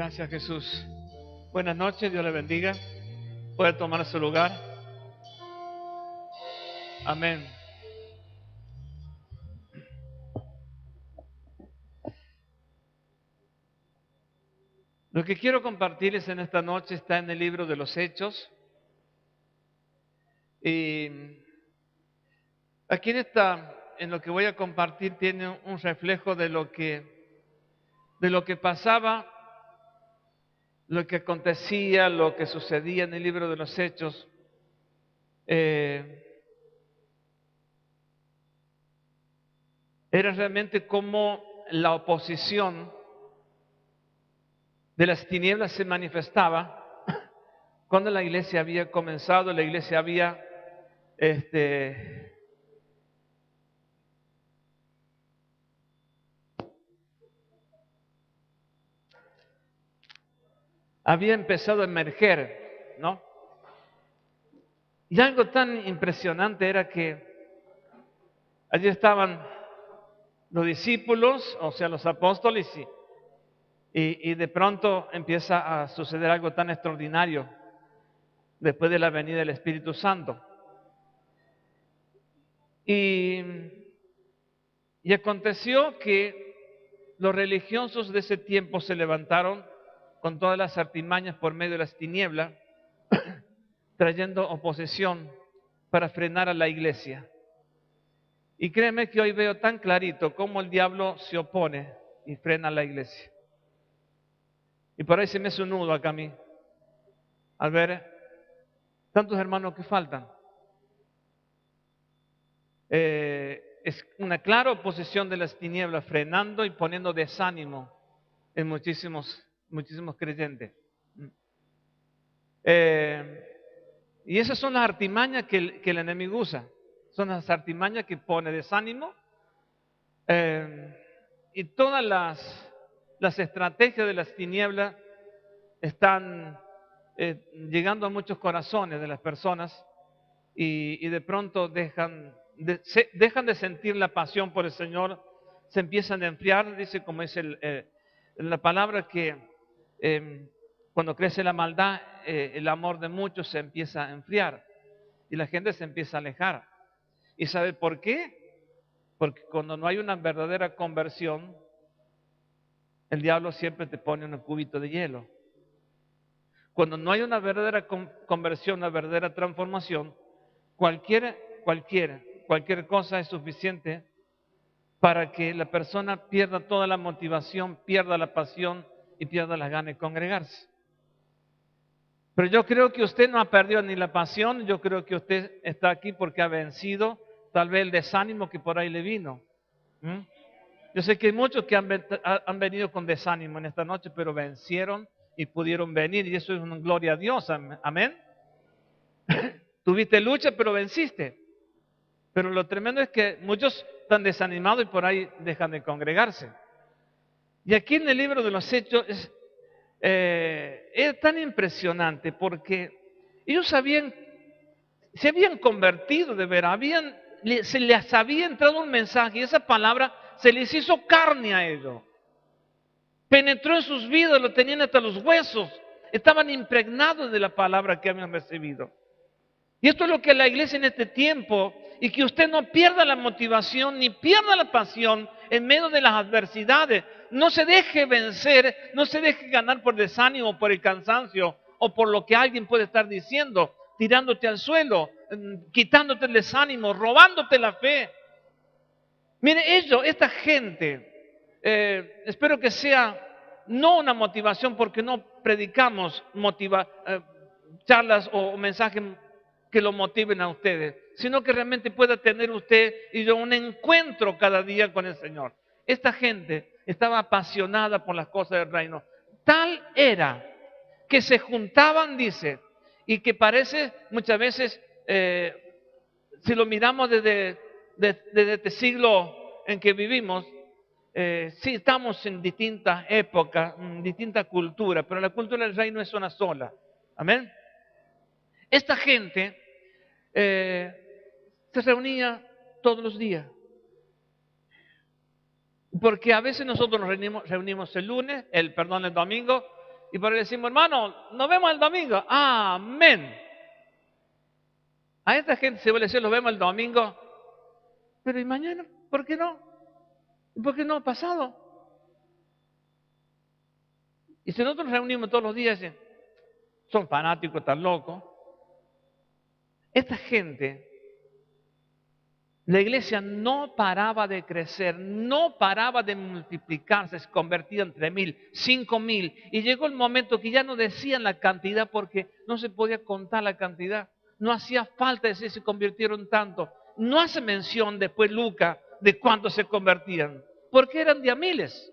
Gracias, Jesús. Buenas noches, Dios le bendiga. Puede tomar su lugar. Amén. Lo que quiero compartirles en esta noche está en el libro de los Hechos. Y aquí en lo que voy a compartir tiene un reflejo de lo que pasaba, lo que acontecía, lo que sucedía en el libro de los Hechos. Era realmente como la oposición de las tinieblas se manifestaba cuando la iglesia había comenzado, la iglesia había empezado a emerger, ¿no? Y algo tan impresionante era que allí estaban los discípulos, o sea, los apóstoles, y de pronto empieza a suceder algo tan extraordinario después de la venida del Espíritu Santo. Y aconteció que los religiosos de ese tiempo se levantaron con todas las artimañas por medio de las tinieblas, trayendo oposición para frenar a la iglesia. Y créeme que hoy veo tan clarito cómo el diablo se opone y frena a la iglesia. Y por ahí se me hace un nudo acá a mí, al ver tantos hermanos que faltan. Es una clara oposición de las tinieblas, frenando y poniendo desánimo en muchísimos creyentes. Y esas son las artimañas que el enemigo usa. Son las artimañas que pone desánimo. Y todas las estrategias de las tinieblas están llegando a muchos corazones de las personas y de pronto dejan de sentir la pasión por el Señor, se empiezan a enfriar. Dice, como es la palabra, que cuando crece la maldad, el amor de muchos se empieza a enfriar y la gente se empieza a alejar. ¿Y sabe por qué? Porque cuando no hay una verdadera conversión, el diablo siempre te pone un cubito de hielo. Cuando no hay una verdadera conversión, una verdadera transformación, cualquier cosa es suficiente para que la persona pierda toda la motivación, pierda la pasión y pierda las ganas de congregarse. Pero yo creo que usted no ha perdido ni la pasión, yo creo que usted está aquí porque ha vencido tal vez el desánimo que por ahí le vino. Yo sé que hay muchos que han venido con desánimo en esta noche, pero vencieron y pudieron venir, y eso es una gloria a Dios. Amén. Tuviste lucha, pero venciste. Pero lo tremendo es que muchos están desanimados y por ahí dejan de congregarse. Y aquí en el libro de los Hechos es tan impresionante porque ellos se habían convertido de veras, se les había entrado un mensaje y esa palabra se les hizo carne a ellos. Penetró en sus vidas, lo tenían hasta los huesos, estaban impregnados de la palabra que habían recibido. Y esto es lo que la iglesia en este tiempo, y que usted no pierda la motivación ni pierda la pasión en medio de las adversidades. No se deje vencer, no se deje ganar por desánimo, por el cansancio o por lo que alguien puede estar diciendo, tirándote al suelo, quitándote el desánimo, robándote la fe. Mire, esta gente, espero que sea no una motivación, porque no predicamos charlas o mensajes que lo motiven a ustedes, sino que realmente pueda tener usted y yo un encuentro cada día con el Señor. Esta gente estaba apasionada por las cosas del reino. Tal era que se juntaban, dice, y que parece muchas veces, si lo miramos desde este siglo en que vivimos, sí estamos en distintas épocas, en distintas culturas, pero la cultura del reino es una sola. Amén. Esta gente se reunía todos los días. Porque a veces nosotros nos reunimos el domingo, Y por ahí decimos, hermano, nos vemos el domingo. Amén. A esta gente se va a decir, nos vemos el domingo. Pero ¿y mañana? ¿Por qué no? ¿Por qué no ha pasado? Y si nosotros nos reunimos todos los días, son fanáticos, tan locos. Esta gente, la iglesia no paraba de crecer, no paraba de multiplicarse, se convertía en 3.000, 5.000. Y llegó el momento que ya no decían la cantidad porque no se podía contar la cantidad. No hacía falta decir se convirtieron tanto. No hace mención después Lucas de cuántos se convertían, porque eran de a miles.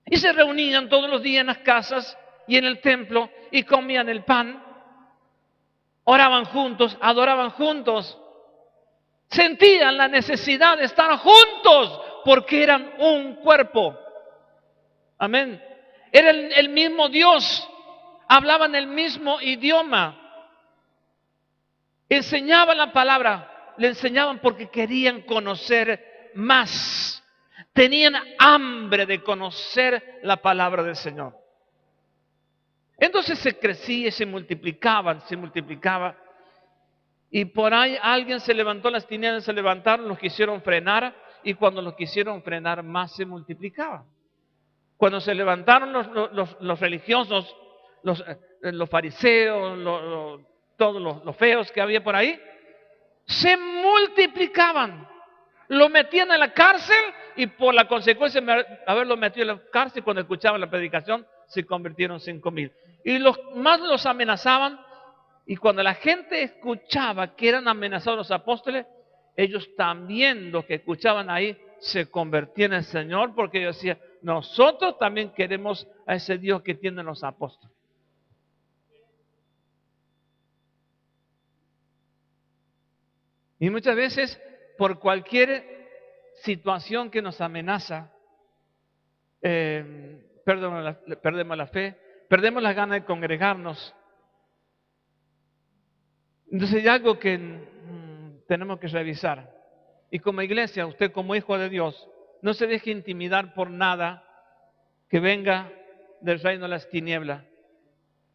Y se reunían todos los días en las casas y en el templo y comían el pan, oraban juntos, adoraban juntos. Sentían la necesidad de estar juntos porque eran un cuerpo. Amén. Era el mismo Dios. Hablaban el mismo idioma. Enseñaban la palabra. Le enseñaban porque querían conocer más. Tenían hambre de conocer la palabra del Señor. Entonces se crecía y se multiplicaba. Y por ahí alguien se levantó, las tinieblas se levantaron, los quisieron frenar, y cuando los quisieron frenar más se multiplicaban. Cuando se levantaron los religiosos, los fariseos, todos los feos que había por ahí, se multiplicaban. Lo metían en la cárcel y por la consecuencia de haberlo metido en la cárcel, cuando escuchaban la predicación, se convirtieron en 5.000. Y los más los amenazaban. Y cuando la gente escuchaba que eran amenazados los apóstoles, ellos también, los que escuchaban ahí, se convertían en el Señor, porque ellos decían, nosotros también queremos a ese Dios que tienen los apóstoles. Y muchas veces, por cualquier situación que nos amenaza, perdemos la fe, perdemos las ganas de congregarnos. Entonces hay algo que tenemos que revisar. Y como iglesia, usted como hijo de Dios, no se deje intimidar por nada que venga del reino de las tinieblas.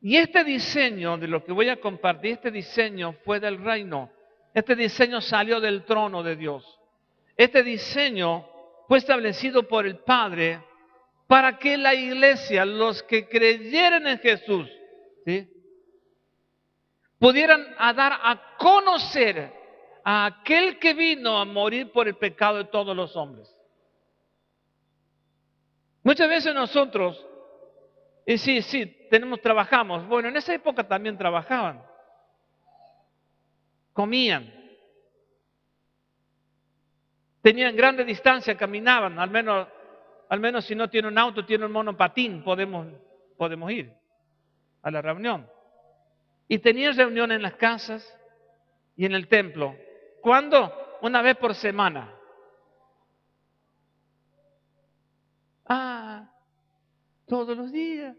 Y este diseño de lo que voy a compartir, este diseño fue del reino. Este diseño salió del trono de Dios. Este diseño fue establecido por el Padre para que la iglesia, los que creyeran en Jesús, ¿sí?, pudieran dar a conocer a aquel que vino a morir por el pecado de todos los hombres. Muchas veces nosotros, y sí, trabajamos. Bueno, en esa época también trabajaban. Comían. Tenían grande distancia, caminaban. Al menos si no tiene un auto, tiene un monopatín, podemos ir a la reunión. Y tenían reunión en las casas y en el templo. ¿Cuándo? Una vez por semana. Todos los días.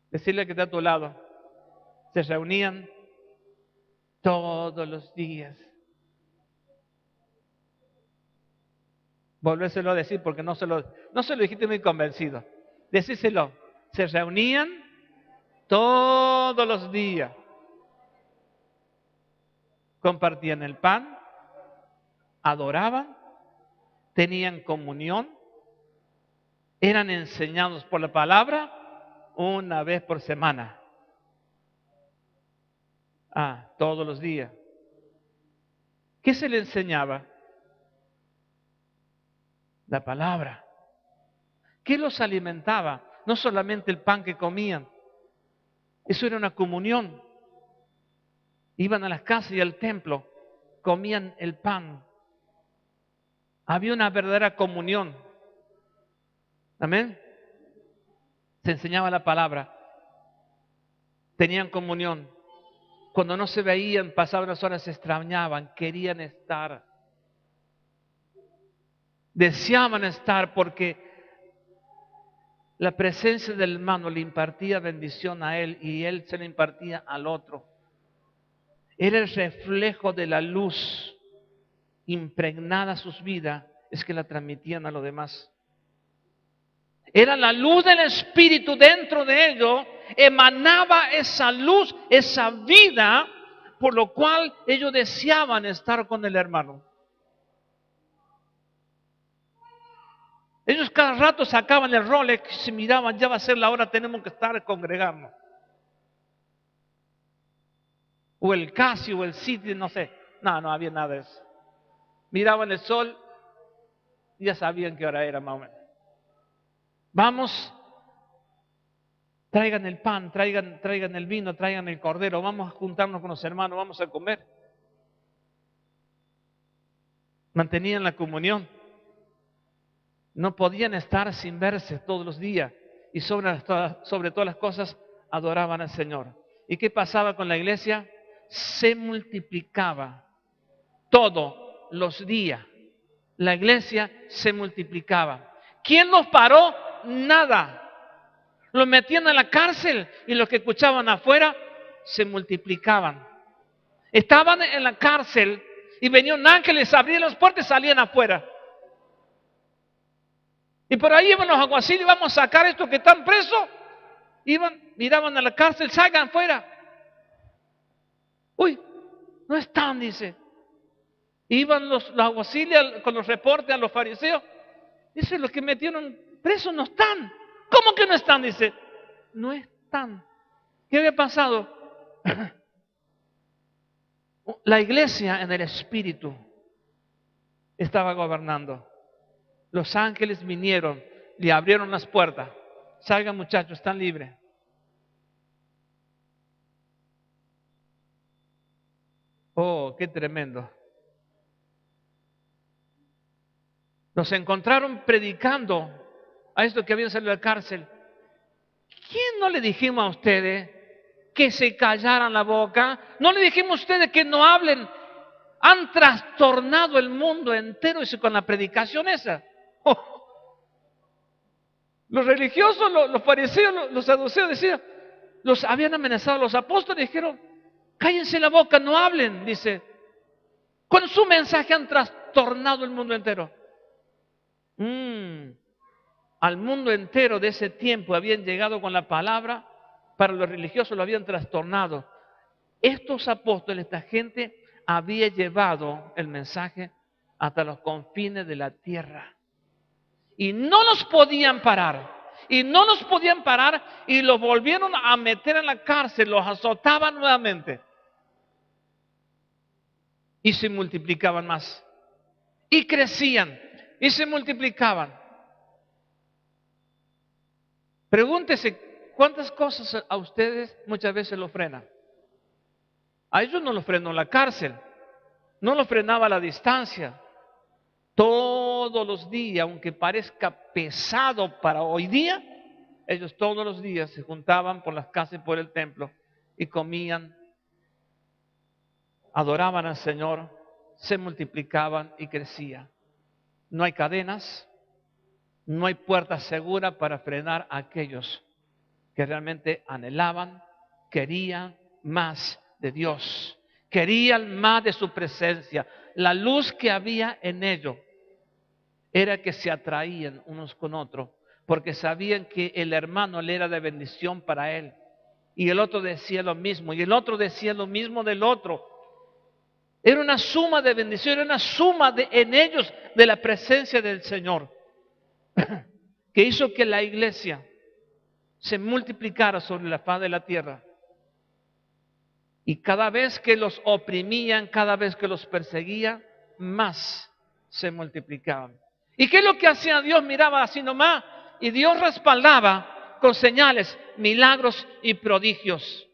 Decirle que está a tu lado. Se reunían todos los días. Volvérselo a decir porque no se lo dijiste muy convencido. Decírselo. Se reunían todos los días. Compartían el pan, adoraban, tenían comunión, eran enseñados por la palabra una vez por semana. Todos los días. ¿Qué se le enseñaba? La palabra. ¿Qué los alimentaba? No solamente el pan que comían. Eso era una comunión. Iban a las casas y al templo, comían el pan. Había una verdadera comunión. Amén. Se enseñaba la palabra. Tenían comunión. Cuando no se veían, pasaban las horas, se extrañaban, querían estar. Deseaban estar porque la presencia del hermano le impartía bendición a él y él se le impartía al otro. Era el reflejo de la luz impregnada a sus vidas es que la transmitían a los demás. Era la luz del Espíritu dentro de ellos, emanaba esa luz, esa vida, por lo cual ellos deseaban estar con el hermano. Ellos cada rato sacaban el Rolex y miraban, ya va a ser la hora, tenemos que estar congregarnos. O el Casio, o el City, no sé. No había nada de eso. Miraban el sol y ya sabían qué hora era más o menos. Vamos, traigan el pan, traigan el vino, traigan el cordero, vamos a juntarnos con los hermanos, vamos a comer. Mantenían la comunión. No podían estar sin verse todos los días y sobre todas las cosas adoraban al Señor. ¿Y qué pasaba con la iglesia? Se multiplicaba todos los días. La iglesia se multiplicaba. ¿Quién los paró? Nada. Los metían a la cárcel y los que escuchaban afuera se multiplicaban. Estaban en la cárcel y venían ángeles, abrían las puertas y salían afuera. Y por ahí iban los alguaciles, vamos a sacar a estos que están presos. Miraban a la cárcel, salgan fuera. Uy, no están, dice. Iban los alguaciles con los reportes a los fariseos. Dice, los que metieron presos no están. ¿Cómo que no están? Dice, no están. ¿Qué había pasado? La iglesia en el Espíritu estaba gobernando. Los ángeles vinieron, le abrieron las puertas. Salgan muchachos, están libres. Oh, qué tremendo. Nos encontraron predicando a estos que habían salido de la cárcel. ¿Quién no le dijimos a ustedes que se callaran la boca? ¿No le dijimos a ustedes que no hablen? Han trastornado el mundo entero con la predicación esa. Oh. Los religiosos, los fariseos, los saduceos decían, los habían amenazado a los apóstoles y dijeron, cállense la boca, no hablen, dice. Con su mensaje han trastornado el mundo entero. Al mundo entero de ese tiempo habían llegado con la palabra, para los religiosos lo habían trastornado. Estos apóstoles, esta gente, había llevado el mensaje hasta los confines de la tierra. Y no los podían parar. Y no los podían parar y los volvieron a meter en la cárcel, los azotaban nuevamente. Y se multiplicaban más. Y crecían. Y se multiplicaban. Pregúntese, ¿cuántas cosas a ustedes muchas veces los frenan? A ellos no los frenó la cárcel. No los frenaba la distancia. Todos los días, aunque parezca pesado para hoy día, ellos todos los días se juntaban por las casas y por el templo y comían, adoraban al Señor, se multiplicaban y crecían. No hay cadenas, no hay puerta segura para frenar a aquellos que realmente anhelaban, querían más de Dios, querían más de su presencia. La luz que había en ellos era que se atraían unos con otros, porque sabían que el hermano le era de bendición para él. Y el otro decía lo mismo, y el otro decía lo mismo del otro. Era una suma de bendición, era una suma en ellos de la presencia del Señor, que hizo que la iglesia se multiplicara sobre la faz de la tierra. Y cada vez que los oprimían, cada vez que los perseguían, más se multiplicaban. ¿Y qué es lo que hacía Dios? Miraba así nomás y Dios respaldaba con señales, milagros y prodigios.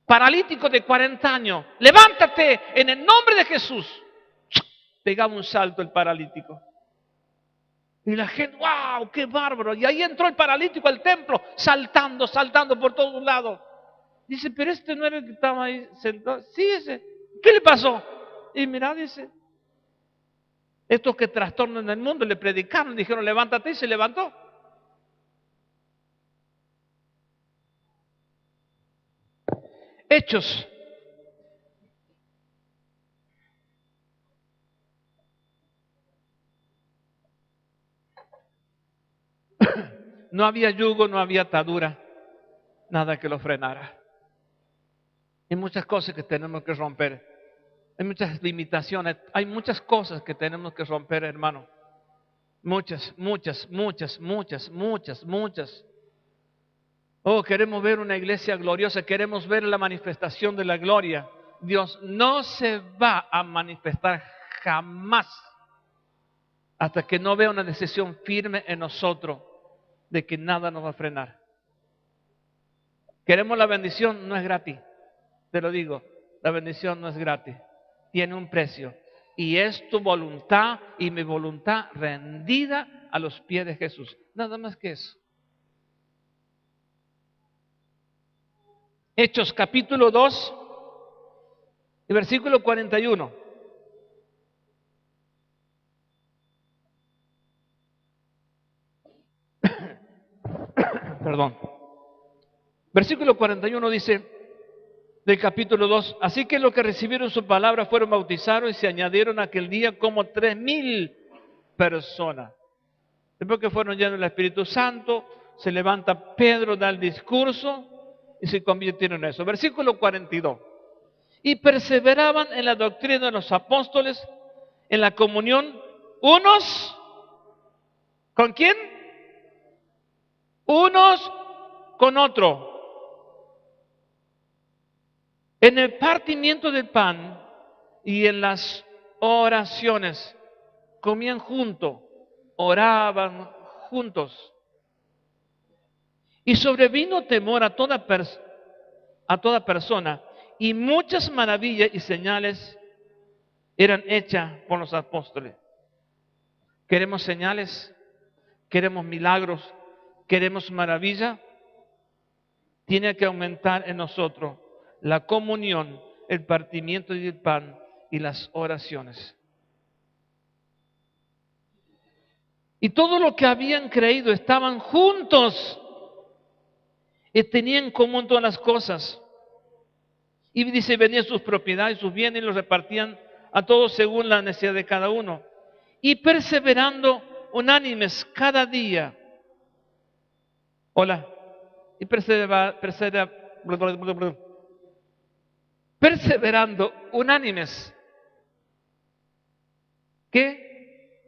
Paralítico de 40 años, levántate en el nombre de Jesús. Pegaba un salto el paralítico. Y la gente, wow, qué bárbaro. Y ahí entró el paralítico al templo, saltando por todos lados. Dice, pero este no era el que estaba ahí sentado. Sí, ese. ¿Qué le pasó? Y mira, dice, estos que trastornan el mundo le predicaron, dijeron, levántate, y se levantó. Hechos. No había yugo, no había atadura, nada que lo frenara. Hay muchas cosas que tenemos que romper. Hay muchas limitaciones, hay muchas cosas que tenemos que romper, hermano. Muchas. Oh, queremos ver una iglesia gloriosa, queremos ver la manifestación de la gloria. Dios no se va a manifestar jamás hasta que no vea una decisión firme en nosotros de que nada nos va a frenar. Queremos la bendición, no es gratis. Te lo digo, la bendición no es gratis. Tiene un precio. Y es tu voluntad y mi voluntad rendida a los pies de Jesús. Nada más que eso. Hechos capítulo 2 y versículo 41. Perdón. Versículo 41 dice del capítulo 2, así que los que recibieron su palabra fueron bautizados y se añadieron aquel día como 3,000 personas. Después que fueron llenos del Espíritu Santo, se levanta Pedro, da el discurso y se convirtieron en eso. Versículo 42. Y perseveraban en la doctrina de los apóstoles, en la comunión, unos, ¿con quién? Unos con otros. En el partimiento del pan y en las oraciones, comían juntos, oraban juntos. Y sobrevino temor a toda persona, y muchas maravillas y señales eran hechas por los apóstoles. ¿Queremos señales? ¿Queremos milagros? ¿Queremos maravilla? Tiene que aumentar en nosotros la comunión, el partimiento del pan y las oraciones. Y todo lo que habían creído estaban juntos y tenían en común todas las cosas. Y dice, venían sus propiedades, sus bienes y los repartían a todos según la necesidad de cada uno. Y perseverando unánimes cada día. Hola. Y perseverando unánimes. ¿Qué?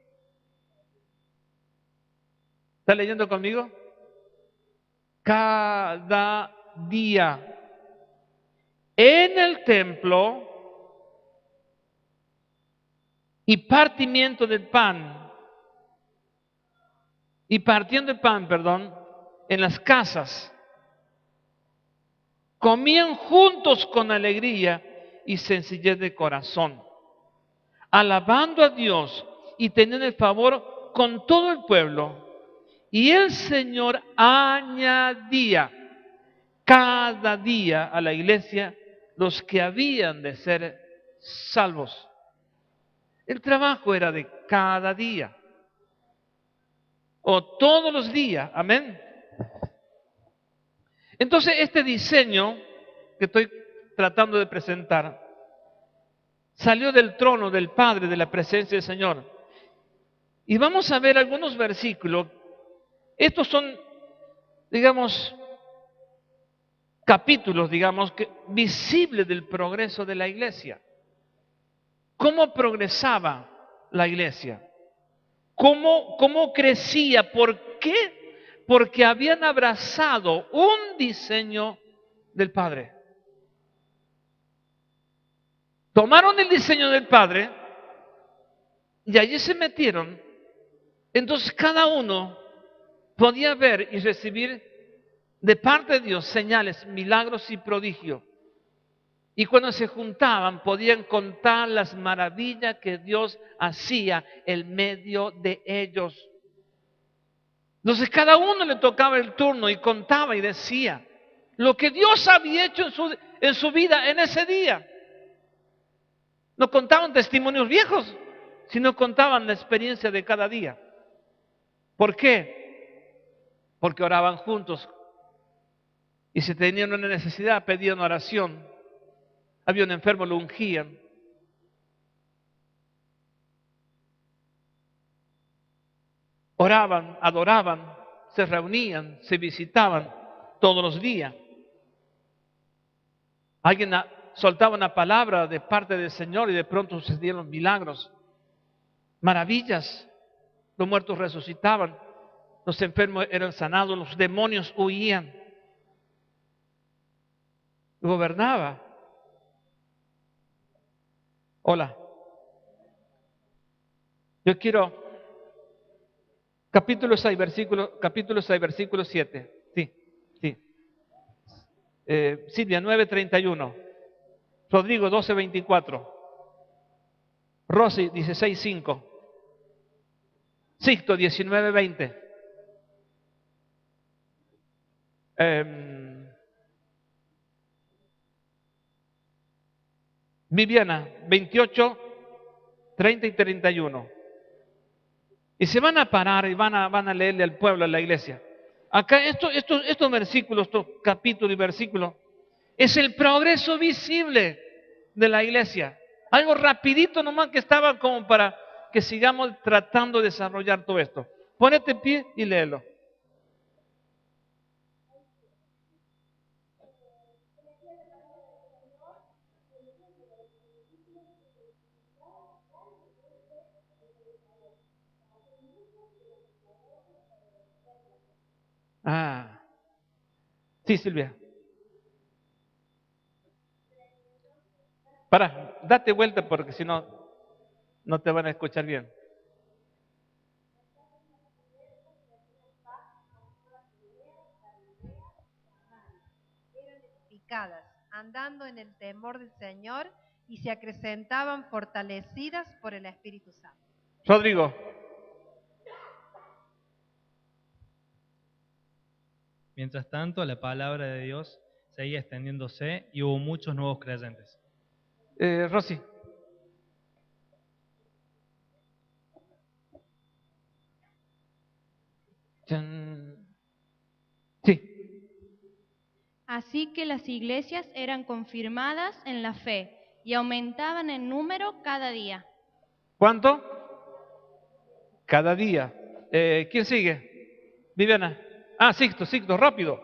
¿Está leyendo conmigo? Cada día en el templo y partimiento del pan y partiendo el pan, en las casas, comían juntos con alegría y sencillez de corazón, alabando a Dios y teniendo el favor con todo el pueblo. Y el Señor añadía cada día a la iglesia los que habían de ser salvos. El trabajo era de cada día o todos los días, amén. Entonces este diseño que estoy tratando de presentar salió del trono del Padre, de la presencia del Señor. Y vamos a ver algunos versículos. Estos son, digamos, capítulos, visibles del progreso de la iglesia. ¿Cómo progresaba la iglesia? ¿Cómo crecía? ¿Por qué? Porque habían abrazado un diseño del Padre. Tomaron el diseño del Padre y allí se metieron. Entonces cada uno podía ver y recibir de parte de Dios señales, milagros y prodigios. Y cuando se juntaban podían contar las maravillas que Dios hacía en medio de ellos. Entonces cada uno le tocaba el turno y contaba y decía lo que Dios había hecho en su vida en ese día. No contaban testimonios viejos, sino contaban la experiencia de cada día. ¿Por qué? Porque oraban juntos. Y si tenían una necesidad, pedían oración. Había un enfermo, lo ungían. Oraban, adoraban, se reunían, se visitaban todos los días. Alguien soltaba una palabra de parte del Señor y de pronto sucedieron milagros, maravillas. Los muertos resucitaban, los enfermos eran sanados, los demonios huían. Gobernaba. Hola. Yo quiero capítulo 6, versículo 7. Sí, sí. Silvia 9:31. Rodrigo 12:24. Rosy 16:5. Sixto 19:20. Viviana 28:30 y 31. Y se van a parar y van a leerle al pueblo, a la iglesia. Acá estos versículos, estos capítulos y versículos, es el progreso visible de la iglesia. Algo rapidito nomás que estaba como para que sigamos tratando de desarrollar todo esto. Ponete en pie y léelo. Sí, Silvia. Date vuelta porque si no, no te van a escuchar bien. Andando en el temor del Señor y se acrecentaban fortalecidas por el Espíritu Santo. Rodrigo. Mientras tanto, la palabra de Dios seguía extendiéndose y hubo muchos nuevos creyentes. Rosy. Sí. Así que las iglesias eran confirmadas en la fe y aumentaban en número cada día. ¿Cuánto? Cada día. ¿Quién sigue? Viviana. Sixto, rápido.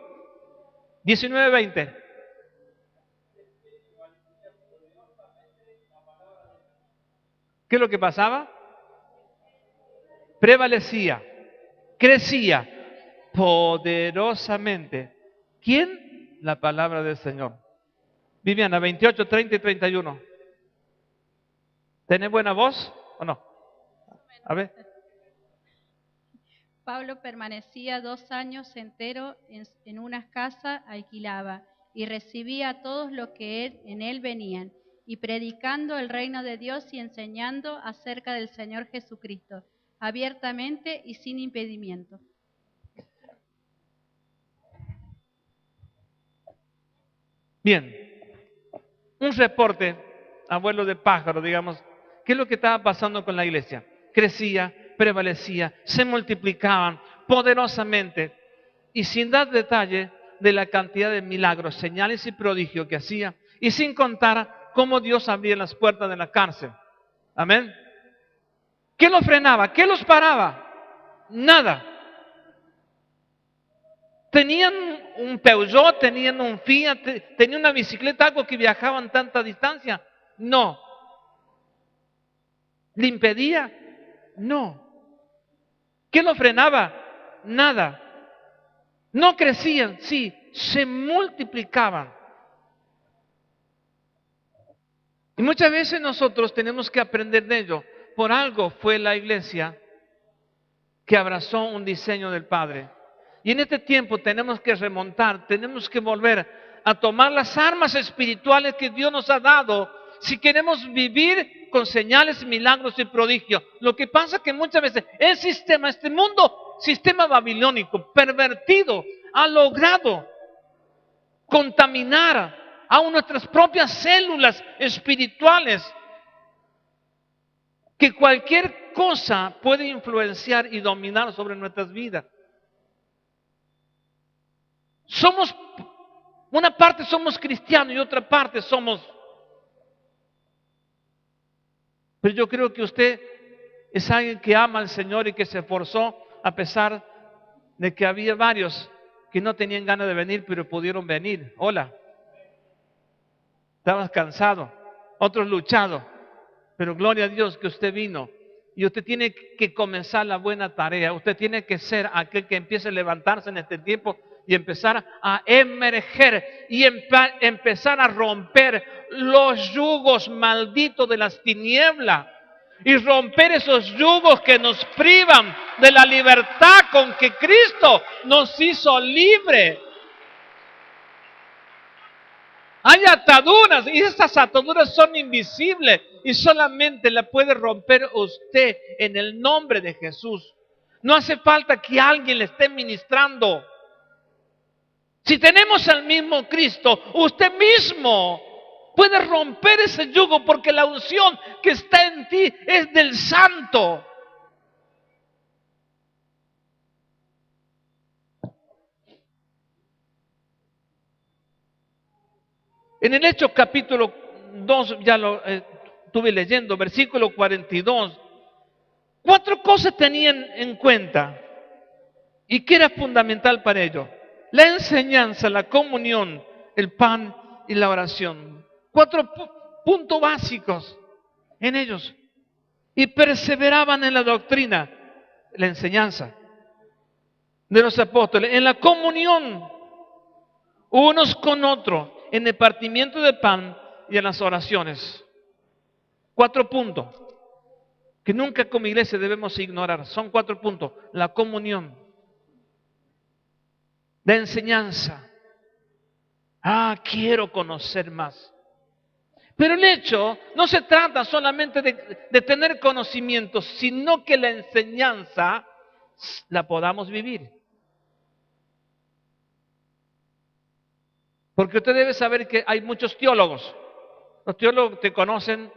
19:20. ¿Qué es lo que pasaba? Prevalecía, crecía poderosamente. ¿Quién? La palabra del Señor. Viviana, 28:30 y 31. ¿Tenés buena voz o no? A ver. Pablo permanecía 2 años enteros en una casa alquilaba y recibía a todos los que en él venían, y predicando el reino de Dios y enseñando acerca del Señor Jesucristo, abiertamente y sin impedimento. Bien, un reporte, abuelo de pájaro, digamos, ¿qué es lo que estaba pasando con la iglesia? Crecía, prevalecía, se multiplicaban poderosamente y sin dar detalle de la cantidad de milagros, señales y prodigios que hacía y sin contar cómo Dios abría las puertas de la cárcel. Amén. ¿Qué los frenaba? ¿Qué los paraba? Nada. Tenían un Peugeot, tenían un Fiat, tenían una bicicleta, algo que viajaban tanta distancia. No. ¿Le impedía? No. ¿Qué lo frenaba? Nada. No crecían, sí, se multiplicaban. Y muchas veces nosotros tenemos que aprender de ello. Por algo fue la iglesia que abrazó un diseño del Padre. Y en este tiempo tenemos que remontar, tenemos que volver a tomar las armas espirituales que Dios nos ha dado si queremos vivir con señales, milagros y prodigios. Lo que pasa es que muchas veces el sistema, este mundo, sistema babilónico, pervertido, ha logrado contaminar aún nuestras propias células espirituales, que cualquier cosa puede influenciar y dominar sobre nuestras vidas. Una parte somos cristianos y otra parte somos. Pero yo creo que usted es alguien que ama al Señor y que se esforzó a pesar de que había varios que no tenían ganas de venir, pero pudieron venir. Hola. Estabas cansado, otros luchados, pero gloria a Dios que usted vino. Y usted tiene que comenzar la buena tarea. Usted tiene que ser aquel que empiece a levantarse en este tiempo y empezar a emerger y empezar a romper los yugos malditos de las tinieblas. Y romper esos yugos que nos privan de la libertad con que Cristo nos hizo libre. Hay ataduras y esas ataduras son invisibles y solamente la puede romper usted en el nombre de Jesús. No hace falta que alguien le esté ministrando. Si tenemos al mismo Cristo, usted mismo puede romper ese yugo porque la unción que está en ti es del Santo. En el Hechos capítulo 2, ya lo estuve leyendo, versículo 42, 4 cosas tenían en cuenta y que era fundamental para ellos: la enseñanza, la comunión, el pan y la oración. 4 puntos básicos en ellos. Y perseveraban en la doctrina, la enseñanza de los apóstoles, en la comunión unos con otros, en el partimiento de pan y en las oraciones. 4 puntos que nunca como iglesia debemos ignorar. Son 4 puntos: la comunión, la enseñanza. Quiero conocer más. Pero el hecho no se trata solamente de tener conocimientos, sino que la enseñanza la podamos vivir. Porque usted debe saber que hay muchos teólogos. Los teólogos te conocen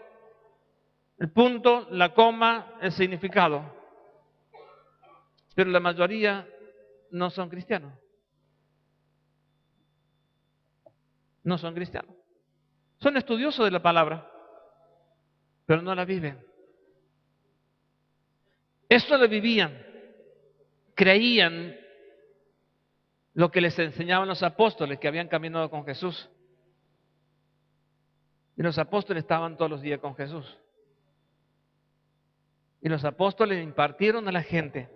el punto, la coma, el significado. Pero la mayoría no son cristianos. No son cristianos. Son estudiosos de la palabra, pero no la viven. Esto lo vivían. Creían lo que les enseñaban los apóstoles que habían caminado con Jesús. Y los apóstoles estaban todos los días con Jesús. Y los apóstoles impartieron a la gente.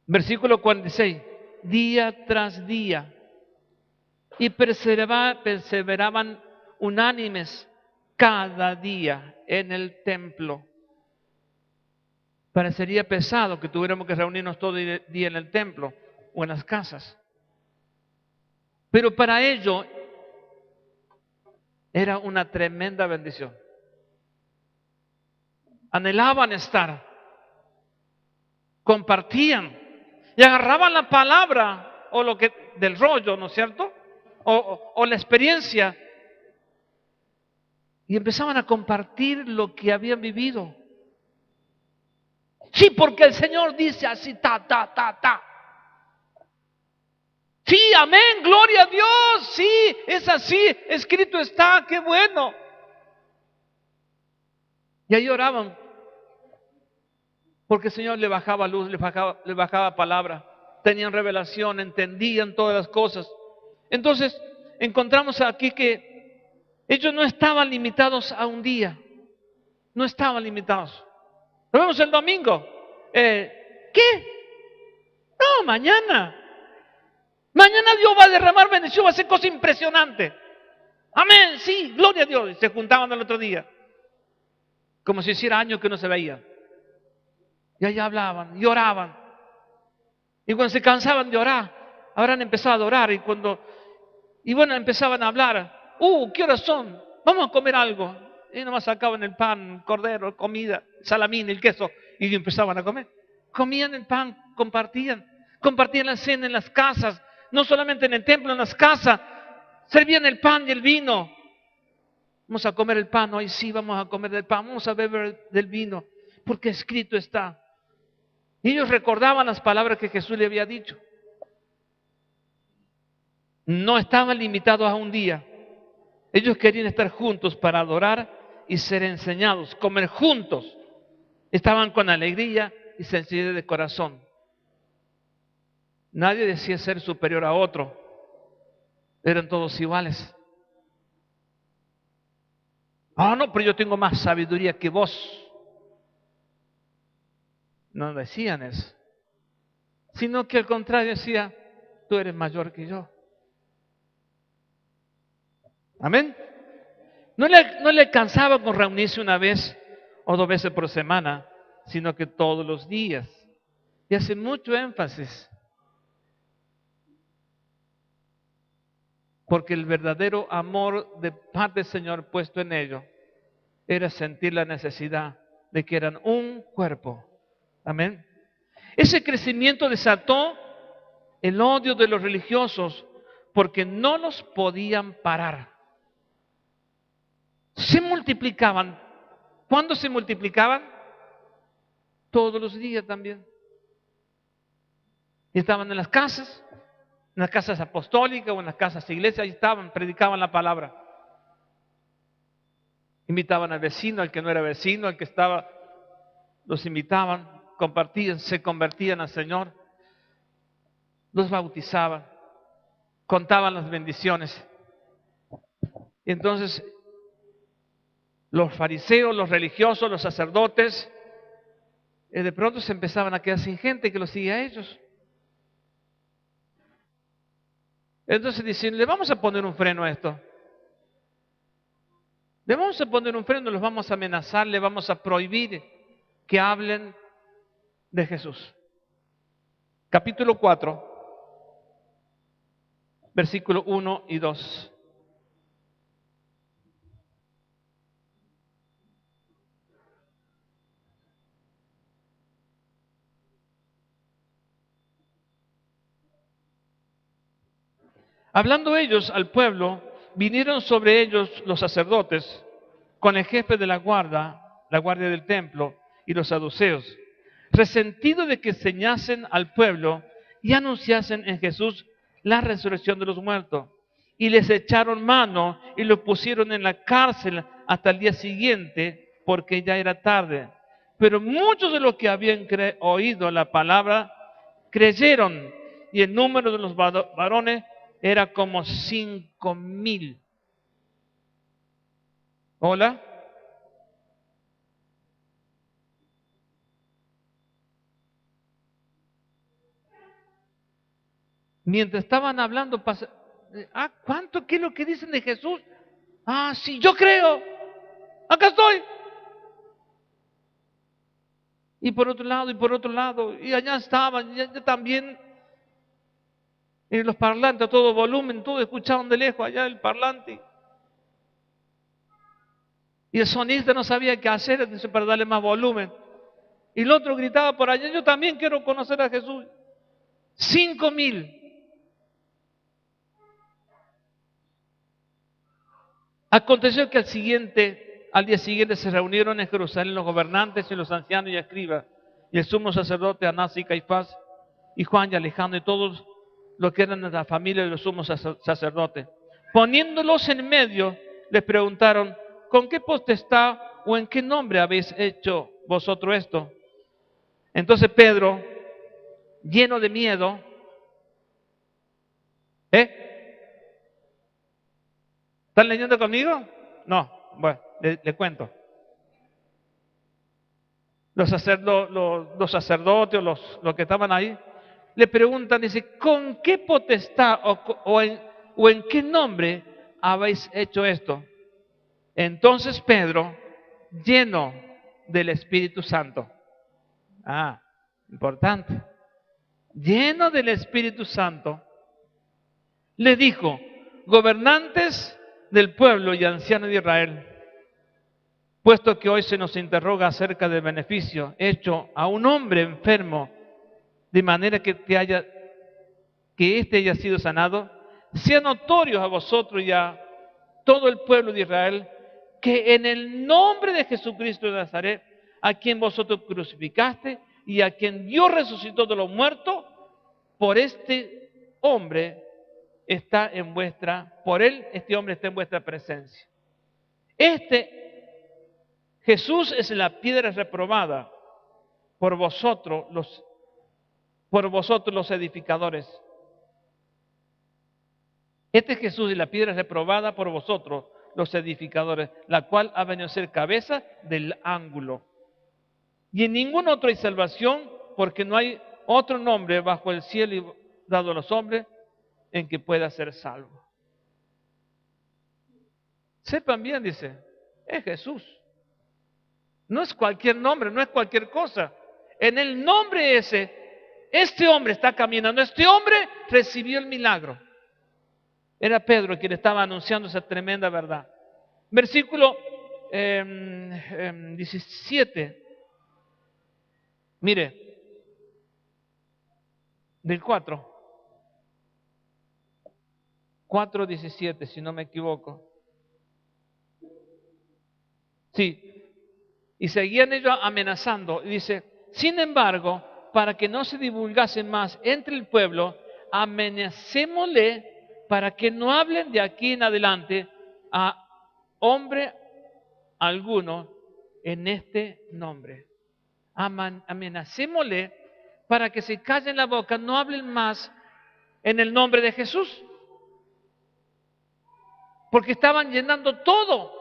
Versículo 46. Día tras día. Y perseveraban unánimes cada día en el templo. Parecería pesado que tuviéramos que reunirnos todo el día en el templo o en las casas. Pero para ellos era una tremenda bendición. Anhelaban estar, compartían y agarraban la palabra o lo que del rollo, ¿no es cierto? O la experiencia y empezaban a compartir lo que habían vivido. Sí, porque el Señor dice así, ta. Sí, amén, gloria a Dios, sí, es así, escrito está, qué bueno. Y ahí oraban, porque el Señor le bajaba luz, le bajaba palabra, tenían revelación, entendían todas las cosas. Entonces, encontramos aquí que ellos no estaban limitados a un día, no estaban limitados. Lo vemos el domingo. ¿Qué? No, mañana. Mañana Dios va a derramar bendición, va a hacer cosas impresionantes. Amén, sí, gloria a Dios. Y se juntaban el otro día, como si hiciera años que no se veían. Y allá hablaban y oraban. Y cuando se cansaban de orar, habrán empezado a orar. Y bueno, empezaban a hablar. ¿Qué horas son? Vamos a comer algo. Y nomás sacaban el pan, cordero, comida, salamín, el queso. Y empezaban a comer. Comían el pan, compartían la cena en las casas. No solamente en el templo, en las casas. Servían el pan y el vino. Vamos a comer el pan, hoy sí vamos a comer del pan, vamos a beber del vino, porque escrito está. Y ellos recordaban las palabras que Jesús le había dicho. No estaban limitados a un día. Ellos querían estar juntos para adorar y ser enseñados, comer juntos. Estaban con alegría y sencillez de corazón. Nadie decía ser superior a otro. Eran todos iguales. Ah, no, pero yo tengo más sabiduría que vos. No decían eso. Sino que al contrario decía, tú eres mayor que yo. Amén. No le alcanzaba con reunirse una vez o 2 veces por semana, sino que todos los días. Y hace mucho énfasis. Porque el verdadero amor de parte del Señor puesto en ellos era sentir la necesidad de que eran un cuerpo. Amén. Ese crecimiento desató el odio de los religiosos porque no los podían parar. Se multiplicaban. ¿Cuándo se multiplicaban? Todos los días también. Y estaban en las casas apostólicas o en las casas de iglesia, ahí estaban, predicaban la palabra. Invitaban al vecino, al que no era vecino, al que estaba, los invitaban, compartían, se convertían al Señor, los bautizaban, contaban las bendiciones. Y entonces los fariseos, los religiosos, los sacerdotes, de pronto se empezaban a quedar sin gente que los seguía a ellos. Entonces dicen, le vamos a poner un freno a esto. Le vamos a poner un freno, los vamos a amenazar, le vamos a prohibir que hablen de Jesús. Capítulo 4, versículo 1 y 2. Hablando ellos al pueblo, vinieron sobre ellos los sacerdotes con el jefe de la guardia del templo y los saduceos, resentidos de que enseñasen al pueblo y anunciasen en Jesús la resurrección de los muertos. Y les echaron mano y los pusieron en la cárcel hasta el día siguiente, porque ya era tarde. Pero muchos de los que habían oído la palabra creyeron, y el número de los varones era como 5,000. ¿Hola? Mientras estaban hablando, ¿cuánto? ¿Qué es lo que dicen de Jesús? Ah, sí, yo creo. Acá estoy. Y por otro lado, y allá estaban, y allá también. En los parlantes a todo volumen, todos escuchaban de lejos allá el parlante. Y el sonista no sabía qué hacer para darle más volumen. Y el otro gritaba por allá, yo también quiero conocer a Jesús. 5,000. Aconteció que al día siguiente se reunieron en Jerusalén los gobernantes y los ancianos y escribas, y el sumo sacerdote Anás y Caifás, y Juan y Alejandro, y todos los que eran de la familia de los sumos sacerdotes. Poniéndolos en medio, les preguntaron, ¿con qué potestad o en qué nombre habéis hecho vosotros esto? Entonces Pedro, lleno de miedo, ¿están leyendo conmigo? No, bueno, le cuento. Los sacerdotes o los que estaban ahí, le preguntan, dice, ¿con qué potestad o en qué nombre habéis hecho esto? Entonces Pedro, lleno del Espíritu Santo. Importante. Lleno del Espíritu Santo, le dijo, gobernantes del pueblo y ancianos de Israel, puesto que hoy se nos interroga acerca del beneficio hecho a un hombre enfermo, de manera que éste haya sido sanado, sea notorio a vosotros y a todo el pueblo de Israel, que en el nombre de Jesucristo de Nazaret, a quien vosotros crucificaste y a quien Dios resucitó de los muertos, por este hombre este hombre está en vuestra presencia. Jesús es la piedra reprobada, por vosotros los edificadores. Este es Jesús y la piedra es reprobada por vosotros los edificadores, la cual ha venido a ser cabeza del ángulo. Y en ningún otro hay salvación, porque no hay otro nombre bajo el cielo dado a los hombres en que pueda ser salvo. Sepan bien, dice, es Jesús. No es cualquier nombre, no es cualquier cosa. En el nombre ese, este hombre está caminando. Este hombre recibió el milagro. Era Pedro quien estaba anunciando esa tremenda verdad. Versículo 17. Mire, del 4:17, si no me equivoco. Sí. Y seguían ellos amenazando. Y dice, sin embargo, para que no se divulgase más entre el pueblo, amenacémosle para que no hablen de aquí en adelante a hombre alguno en este nombre. Amenacémosle para que se callen la boca, no hablen más en el nombre de Jesús. Porque estaban llenando todo.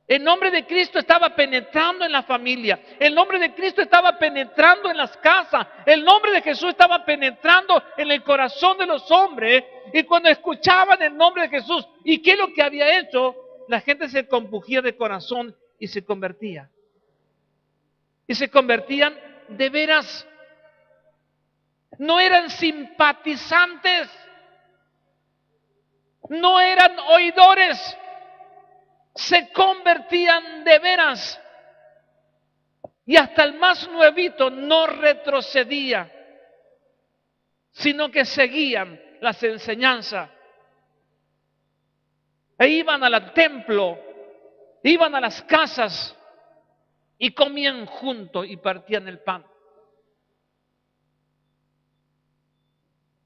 El nombre de Cristo estaba penetrando en la familia. El nombre de Cristo estaba penetrando en las casas. El nombre de Jesús estaba penetrando en el corazón de los hombres. Y cuando escuchaban el nombre de Jesús, ¿y qué es lo que había hecho? La gente se compugía de corazón y se convertía. Y se convertían de veras. No eran simpatizantes. No eran oidores. Se convertían de veras. Y hasta el más nuevito no retrocedía, sino que seguían las enseñanzas. E iban al templo, iban a las casas y comían juntos y partían el pan.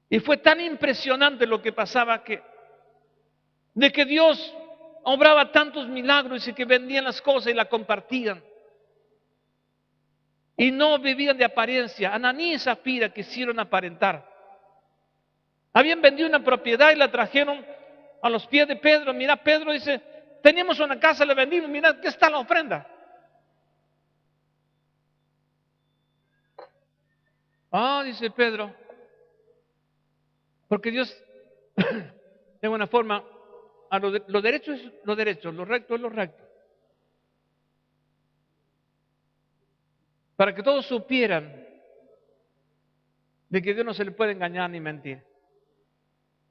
Y fue tan impresionante lo que pasaba de que Dios obraba tantos milagros y que vendían las cosas y las compartían. Y no vivían de apariencia. Ananías y Zafira quisieron aparentar. Habían vendido una propiedad y la trajeron a los pies de Pedro. Mira, Pedro dice, teníamos una casa, la vendimos, mira, ¿qué está la ofrenda? Dice Pedro, porque Dios, de una forma, a lo derecho es lo derecho, lo recto es lo recto. Para que todos supieran de que Dios no se le puede engañar ni mentir.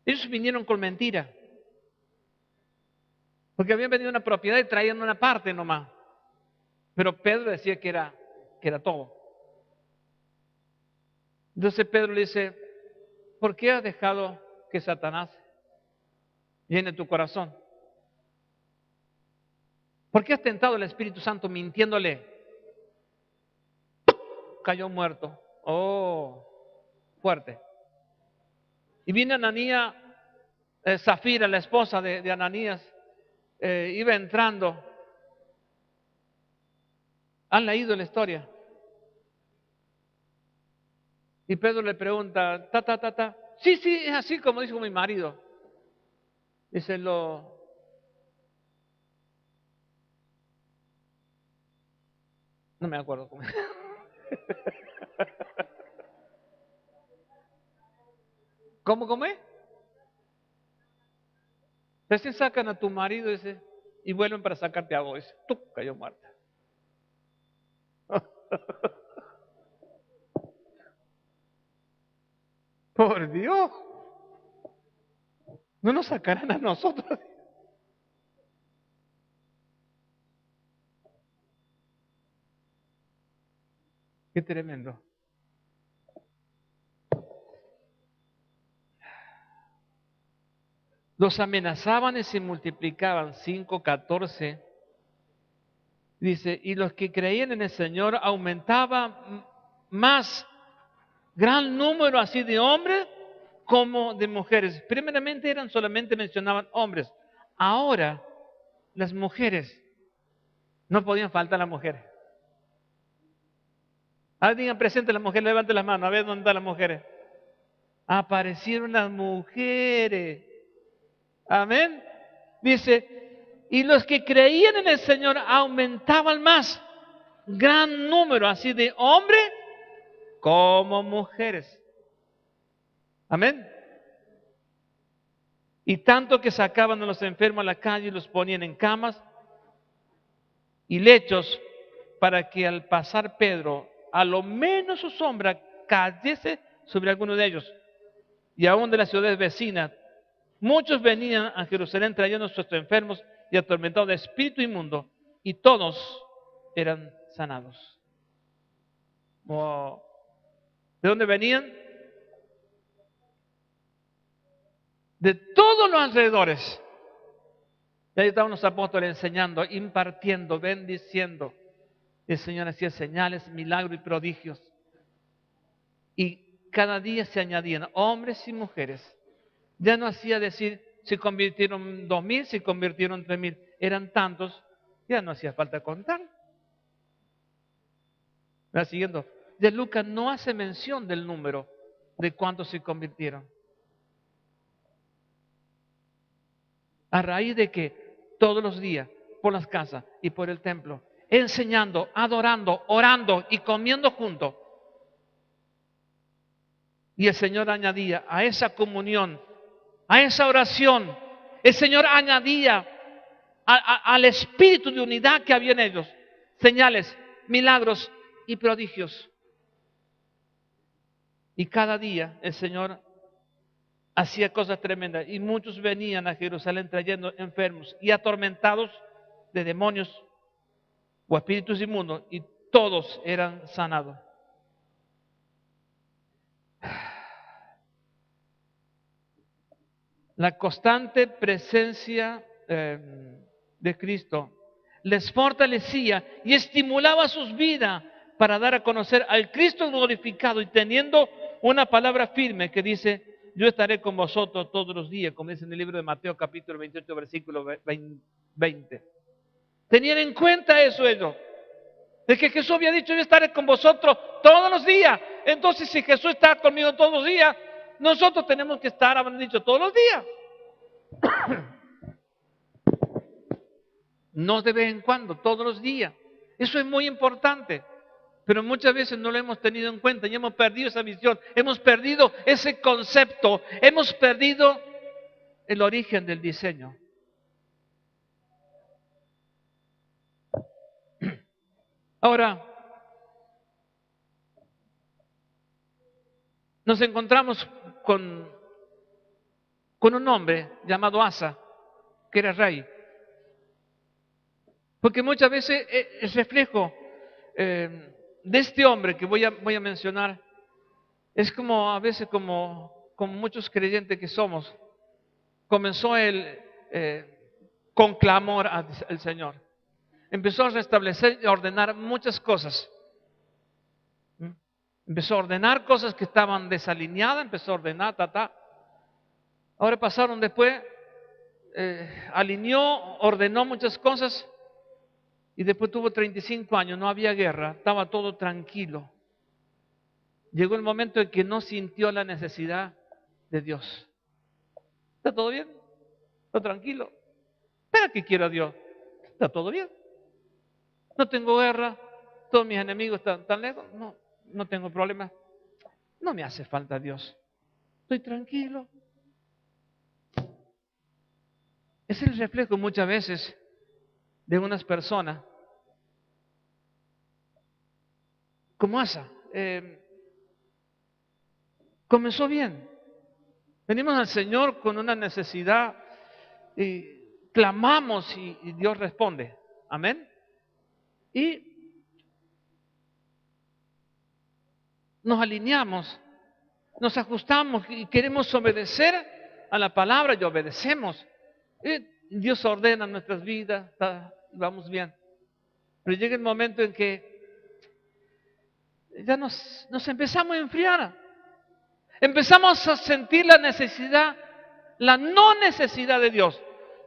Ellos vinieron con mentira. Porque habían vendido una propiedad y traían una parte nomás. Pero Pedro decía que era todo. Entonces Pedro le dice, ¿por qué has dejado que Satanás llene tu corazón? ¿Por qué has tentado al Espíritu Santo mintiéndole? Cayó muerto. Fuerte. Y viene Ananías, Zafira, la esposa de Ananías, iba entrando. ¿Han leído la historia? Y Pedro le pregunta, Sí, es así como dijo mi marido. Dice, no me acuerdo cómo. ¿Cómo es? Recién sacan a tu marido, dice, y vuelven para sacarte a vos. Dice, tú cayó muerta. Por Dios. No nos sacarán a nosotros. Qué tremendo. Los amenazaban y se multiplicaban, 5:14. Dice, y los que creían en el Señor aumentaba más gran número así de hombres como de mujeres. Primeramente solamente mencionaban hombres. Ahora las mujeres, no podían faltar las mujeres. Alguien presente a las mujeres, levante las manos, a ver dónde están las mujeres. Aparecieron las mujeres. Amén. Dice, y los que creían en el Señor aumentaban más. Gran número, así de hombres como mujeres. Amén. Y tanto que sacaban a los enfermos a la calle y los ponían en camas y lechos para que al pasar Pedro, a lo menos su sombra cayese sobre alguno de ellos. Y aún de las ciudades vecinas, muchos venían a Jerusalén trayendo a sus enfermos y atormentados de espíritu inmundo, y todos eran sanados. Wow. ¿De dónde venían? De todos los alrededores. Y ahí estaban los apóstoles enseñando, impartiendo, bendiciendo. El Señor hacía señales, milagros y prodigios. Y cada día se añadían hombres y mujeres. Ya no hacía decir, se convirtieron 2.000, se convirtieron 3.000. Eran tantos, ya no hacía falta contar. ¿Va siguiendo? Ya Lucas no hace mención del número de cuántos se convirtieron. A raíz de que todos los días, por las casas y por el templo, enseñando, adorando, orando y comiendo juntos. Y el Señor añadía a esa comunión, a esa oración, el Señor añadía al espíritu de unidad que había en ellos, señales, milagros y prodigios. Y cada día el Señor hacía cosas tremendas y muchos venían a Jerusalén trayendo enfermos y atormentados de demonios o espíritus inmundos, y todos eran sanados. La constante presencia de Cristo les fortalecía y estimulaba sus vidas para dar a conocer al Cristo glorificado, y teniendo una palabra firme que dice: yo estaré con vosotros todos los días, como dice en el libro de Mateo capítulo 28 versículo 20. Tenían en cuenta eso ellos, de que Jesús había dicho: yo estaré con vosotros todos los días. Entonces, si Jesús está conmigo todos los días, nosotros tenemos que estar, habrán dicho, todos los días. No de vez en cuando, todos los días. Eso es muy importante. Pero muchas veces no lo hemos tenido en cuenta y hemos perdido esa visión, hemos perdido ese concepto, hemos perdido el origen del diseño. Ahora, nos encontramos con un hombre llamado Asa, que era rey. Porque muchas veces el reflejo de este hombre que voy a mencionar es como a veces como muchos creyentes que somos. Comenzó él con clamor al Señor. Empezó a restablecer y a ordenar muchas cosas. Empezó a ordenar cosas que estaban desalineadas, empezó a ordenar, Ahora pasaron después, alineó, ordenó muchas cosas, y después tuvo 35 años, no había guerra, estaba todo tranquilo. Llegó el momento en que no sintió la necesidad de Dios. ¿Está todo bien? ¿Está tranquilo? ¿Para qué quiero a Dios? ¿Está todo bien? No tengo guerra, todos mis enemigos están lejos, no tengo problemas. No me hace falta Dios. Estoy tranquilo. Es el reflejo muchas veces de unas personas como Asa. Comenzó bien. Venimos al Señor con una necesidad y clamamos y Dios responde. Amén. Y nos alineamos, nos ajustamos y queremos obedecer a la palabra y obedecemos. Dios ordena nuestras vidas, vamos bien. Pero llega el momento en que ya nos empezamos a enfriar. Empezamos a sentir la necesidad, la no necesidad de Dios.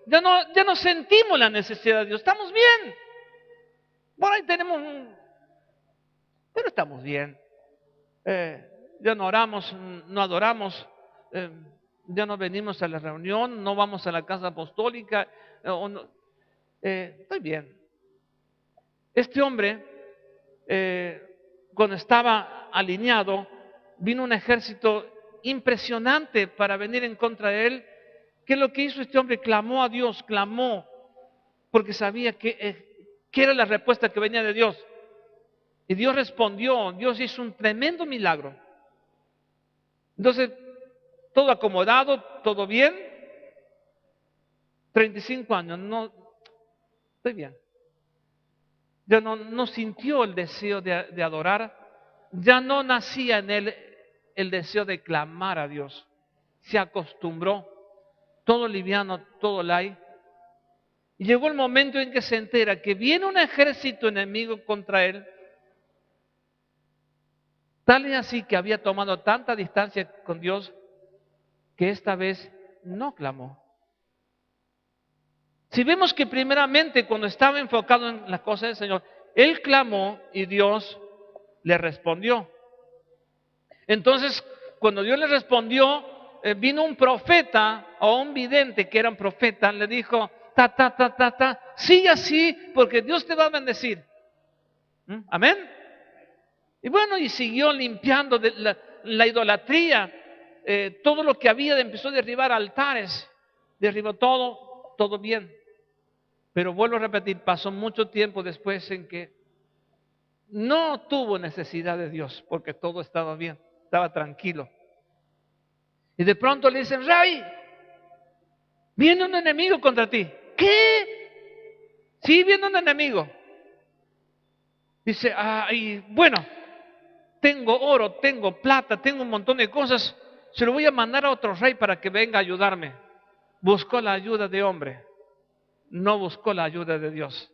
Ya no sentimos la necesidad de Dios. Estamos bien. Por ahí pero estamos bien. Ya no oramos, no adoramos, ya no venimos a la reunión, no vamos a la casa apostólica, estoy bien. Este hombre, cuando estaba alineado, vino un ejército impresionante para venir en contra de él. ¿Qué es lo que hizo este hombre? Clamó a Dios, clamó, porque sabía que era la respuesta que venía de Dios. Y Dios respondió, Dios hizo un tremendo milagro. Entonces, todo acomodado, todo bien. 35 años, no, estoy bien. Ya no sintió el deseo de adorar, ya no nacía en él el deseo de clamar a Dios. Se acostumbró, todo liviano, todo light. Y llegó el momento en que se entera que viene un ejército enemigo contra él, tal y así que había tomado tanta distancia con Dios, que esta vez no clamó. Si vemos que primeramente cuando estaba enfocado en las cosas del Señor, él clamó y Dios le respondió. Entonces, cuando Dios le respondió, vino un profeta o un vidente que era un profeta, le dijo, sigue así porque Dios te va a bendecir. Amén. Y bueno, y siguió limpiando de la idolatría, todo lo que había, empezó a derribar altares, derribó todo bien. Pero vuelvo a repetir, pasó mucho tiempo después en que no tuvo necesidad de Dios, porque todo estaba bien, estaba tranquilo. Y de pronto le dicen, Rabí, viene un enemigo contra ti. ¿Qué? Sí, viene un enemigo. Dice, y bueno, tengo oro, tengo plata, tengo un montón de cosas, se lo voy a mandar a otro rey para que venga a ayudarme. Buscó la ayuda de hombre, no buscó la ayuda de Dios.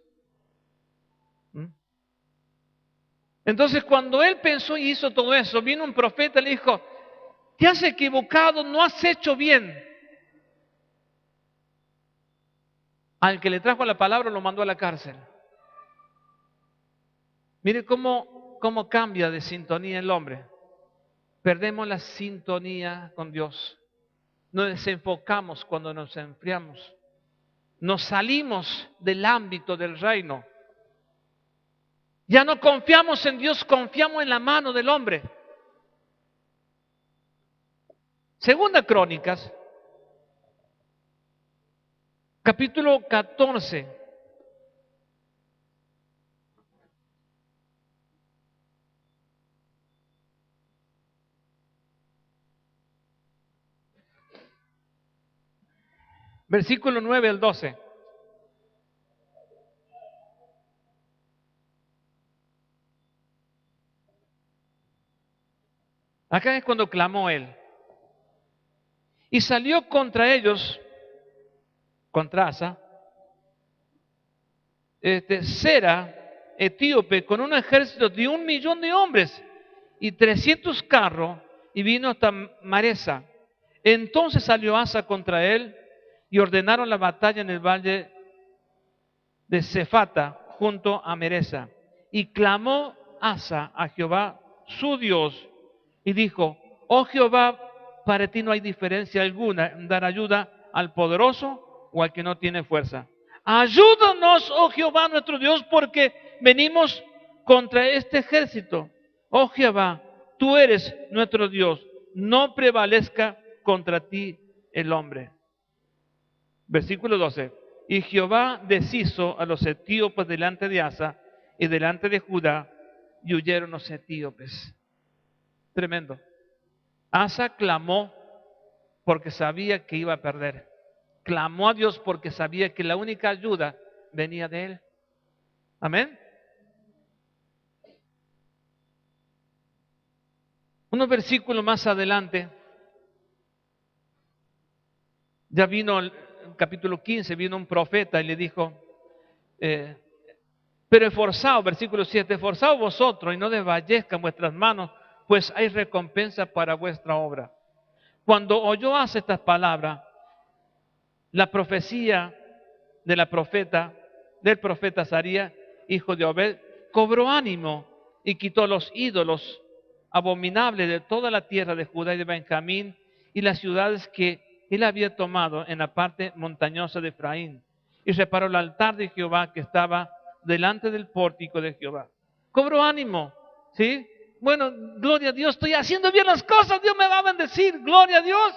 Entonces cuando él pensó y hizo todo eso, vino un profeta y le dijo, te has equivocado, no has hecho bien. Al que le trajo la palabra lo mandó a la cárcel. Mire cómo cambia de sintonía el hombre. Perdemos la sintonía con Dios. Nos desenfocamos cuando nos enfriamos. Nos salimos del ámbito del reino. Ya no confiamos en Dios, confiamos en la mano del hombre. Segunda Crónicas, capítulo 14. Versículo 9 al 12. Acá es cuando clamó él. Y salió contra ellos, contra Asa, Sera, etíope, con un ejército de 1.000.000 de hombres y 300 carros, y vino hasta Maresa. Entonces salió Asa contra él y ordenaron la batalla en el valle de Cefata, junto a Maresa. Y clamó Asa a Jehová, su Dios, y dijo, oh Jehová, para ti no hay diferencia alguna en dar ayuda al poderoso o al que no tiene fuerza. Ayúdanos, oh Jehová nuestro Dios, porque venimos contra este ejército. Oh Jehová, tú eres nuestro Dios, no prevalezca contra ti el hombre. Versículo 12. Y Jehová deshizo a los etíopes delante de Asa y delante de Judá, y huyeron los etíopes. Tremendo. Asa clamó porque sabía que iba a perder. Clamó a Dios porque sabía que la única ayuda venía de él. Amén. Unos versículos más adelante, ya vino el capítulo 15, vino un profeta y le dijo, pero esforzaos, versículo 7, esforzaos vosotros y no desfallezcan vuestras manos, pues hay recompensa para vuestra obra. Cuando oyó Asa estas palabras, la profecía del profeta Azarías, hijo de Obed, cobró ánimo y quitó los ídolos abominables de toda la tierra de Judá y de Benjamín y las ciudades que él había tomado en la parte montañosa de Efraín, y reparó el altar de Jehová que estaba delante del pórtico de Jehová. Cobró ánimo, ¿sí? Bueno, gloria a Dios, estoy haciendo bien las cosas, Dios me va a bendecir, gloria a Dios.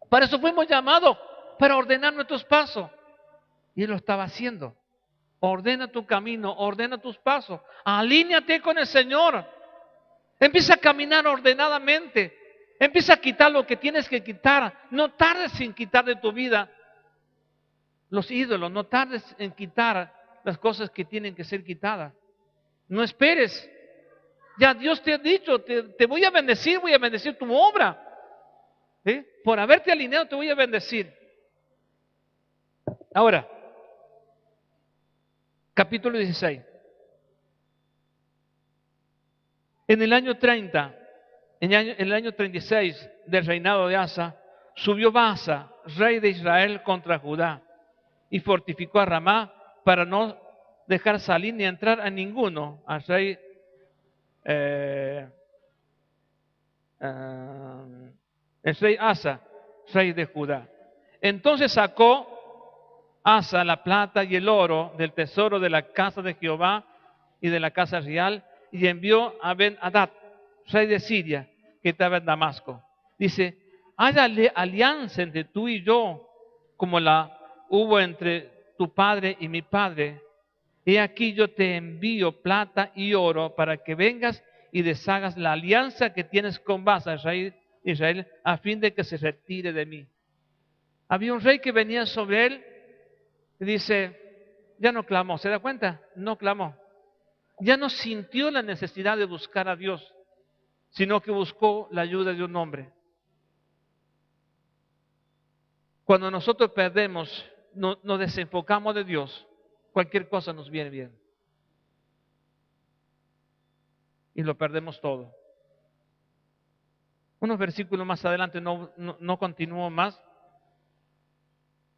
Para eso fuimos llamados, para ordenar nuestros pasos. Y él lo estaba haciendo. Ordena tu camino, ordena tus pasos, alíñate con el Señor. Empieza a caminar ordenadamente. Empieza a quitar lo que tienes que quitar. No tardes en quitar de tu vida los ídolos. No tardes en quitar las cosas que tienen que ser quitadas. No esperes. Ya Dios te ha dicho, te voy a bendecir tu obra. ¿Sí? Por haberte alineado te voy a bendecir. Ahora, capítulo 16. En el año 30, en el año 36 del reinado de Asa, subió Baasa, rey de Israel, contra Judá y fortificó a Ramá para no dejar salir ni entrar a ninguno al rey el rey Asa, rey de Judá. Entonces sacó Asa la plata y el oro del tesoro de la casa de Jehová y de la casa real y envió a Ben-Hadad, rey de Siria, que estaba en Damasco. Dice, haya alianza entre tú y yo, como la hubo entre tu padre y mi padre. He aquí yo te envío plata y oro para que vengas y deshagas la alianza que tienes con Baasa, rey de Israel, a fin de que se retire de mí. Había un rey que venía sobre él y dice, ya no clamó, ¿se da cuenta? No clamó. Ya no sintió la necesidad de buscar a Dios, sino que buscó la ayuda de un hombre. Cuando nosotros perdemos, nos desenfocamos de Dios, cualquier cosa nos viene bien. Y lo perdemos todo. Unos versículos más adelante, no continúo más.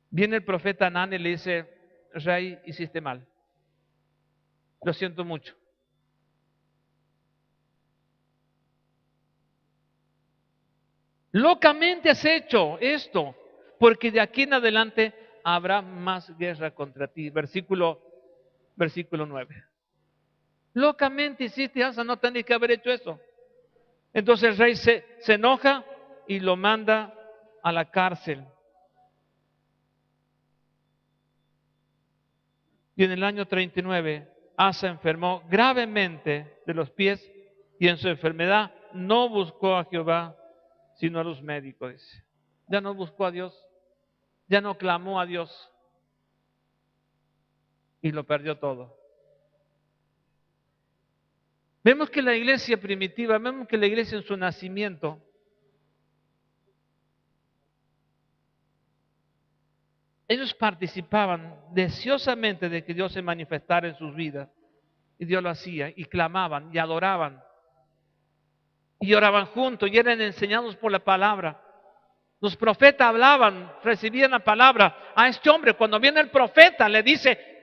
Viene el profeta Anán y le dice, rey, hiciste mal. Lo siento mucho. Locamente has hecho esto, porque de aquí en adelante habrá más guerra contra ti. Versículo 9. Locamente hiciste, Asa, no tenías que haber hecho eso. Entonces el rey se enoja y lo manda a la cárcel. Y en el año 39, Asa enfermó gravemente de los pies y en su enfermedad no buscó a Jehová, sino a los médicos. Dice. Ya no buscó a Dios, ya no clamó a Dios y lo perdió todo. Vemos que la iglesia primitiva, vemos que la iglesia en su nacimiento, ellos participaban deseosamente de que Dios se manifestara en sus vidas. Y Dios lo hacía, y clamaban, y adoraban. Y oraban juntos, y eran enseñados por la palabra. Los profetas hablaban, recibían la palabra. A este hombre, cuando viene el profeta, le dice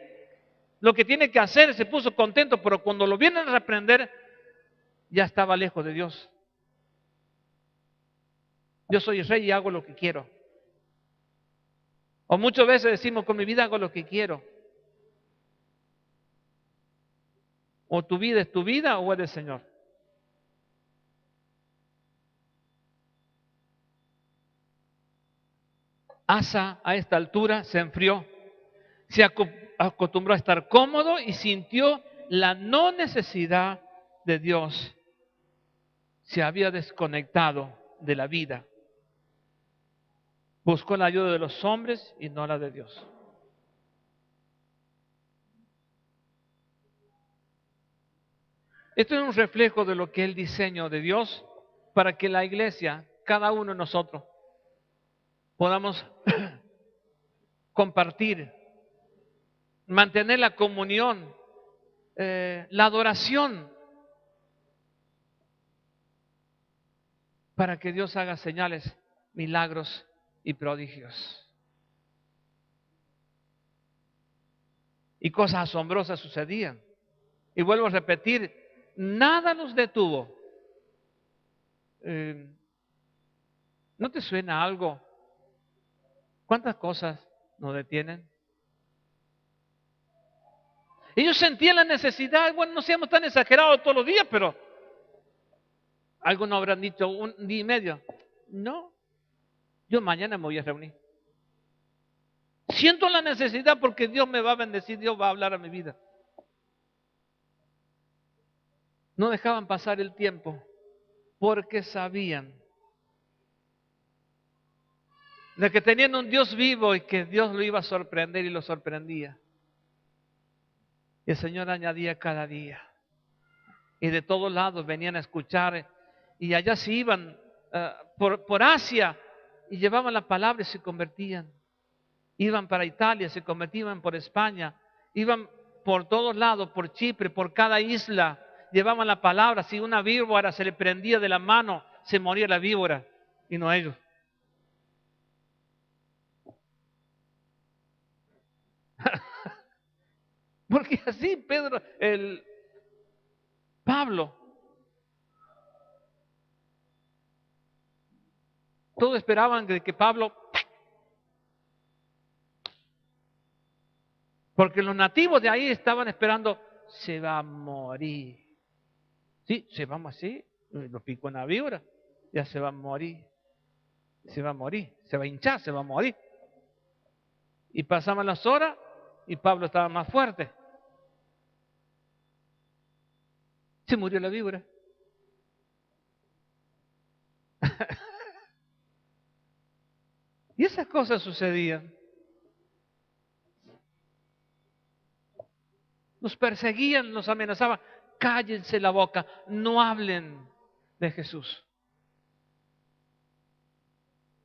lo que tiene que hacer, se puso contento, pero cuando lo vienen a reprender, ya estaba lejos de Dios. Yo soy el rey y hago lo que quiero. O muchas veces decimos, con mi vida hago lo que quiero. O tu vida es tu vida o es del Señor. Asa a esta altura se enfrió, se acostumbró a estar cómodo y sintió la no necesidad de Dios. Se había desconectado de la vida. Buscó la ayuda de los hombres y no la de Dios. Esto es un reflejo de lo que es el diseño de Dios para que la iglesia, cada uno de nosotros, podamos compartir, mantener la comunión, la adoración, para que Dios haga señales, milagros y prodigios. Y cosas asombrosas sucedían. Y vuelvo a repetir, nada los detuvo. ¿No te suena algo? ¿Cuántas cosas nos detienen? Ellos sentían la necesidad, bueno, no seamos tan exagerados todos los días, pero algunos habrán dicho un día y medio. No, yo mañana me voy a reunir. Siento la necesidad porque Dios me va a bendecir, Dios va a hablar a mi vida. No dejaban pasar el tiempo porque sabían de que tenían un Dios vivo y que Dios lo iba a sorprender y lo sorprendía. Y el Señor añadía cada día. Y de todos lados venían a escuchar y allá se iban por Asia y llevaban la palabra y se convertían. Iban para Italia, se convertían por España, iban por todos lados, por Chipre, por cada isla, llevaban la palabra. Si una víbora se le prendía de la mano, se moría la víbora y no ellos. Porque así Pablo, todos esperaban que Pablo, porque los nativos de ahí estaban esperando, se va a morir. Sí, se va así, lo picó una víbora, ya se va a morir. Se va a morir, se va a hinchar, se va a morir. Y pasaban las horas y Pablo estaba más fuerte. Se murió la víbora. Y esas cosas sucedían. Nos perseguían, nos amenazaban. Cállense la boca, no hablen de Jesús.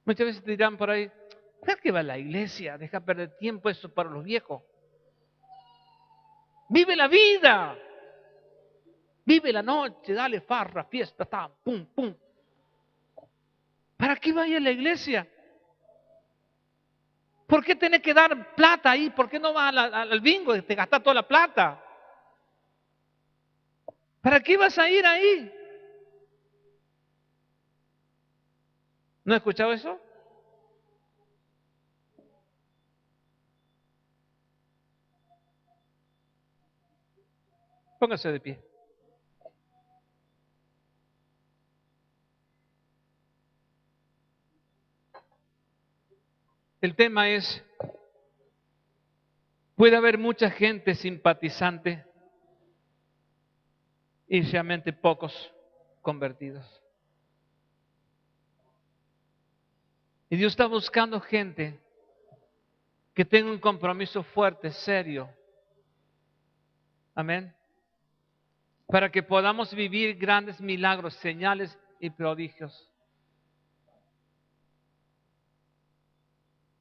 Muchas veces te dirán por ahí, ¿para qué va a la iglesia? Deja perder tiempo, eso para los viejos. Vive la vida. Vive la noche, dale farra, fiesta, pum, pum. ¿Para qué vaya a la iglesia? ¿Por qué tenés que dar plata ahí? ¿Por qué no vas al bingo y te gastas toda la plata? ¿Para qué vas a ir ahí? ¿No has escuchado eso? Póngase de pie. El tema es, puede haber mucha gente simpatizante y realmente pocos convertidos. Y Dios está buscando gente que tenga un compromiso fuerte, serio. Amén. Para que podamos vivir grandes milagros, señales y prodigios.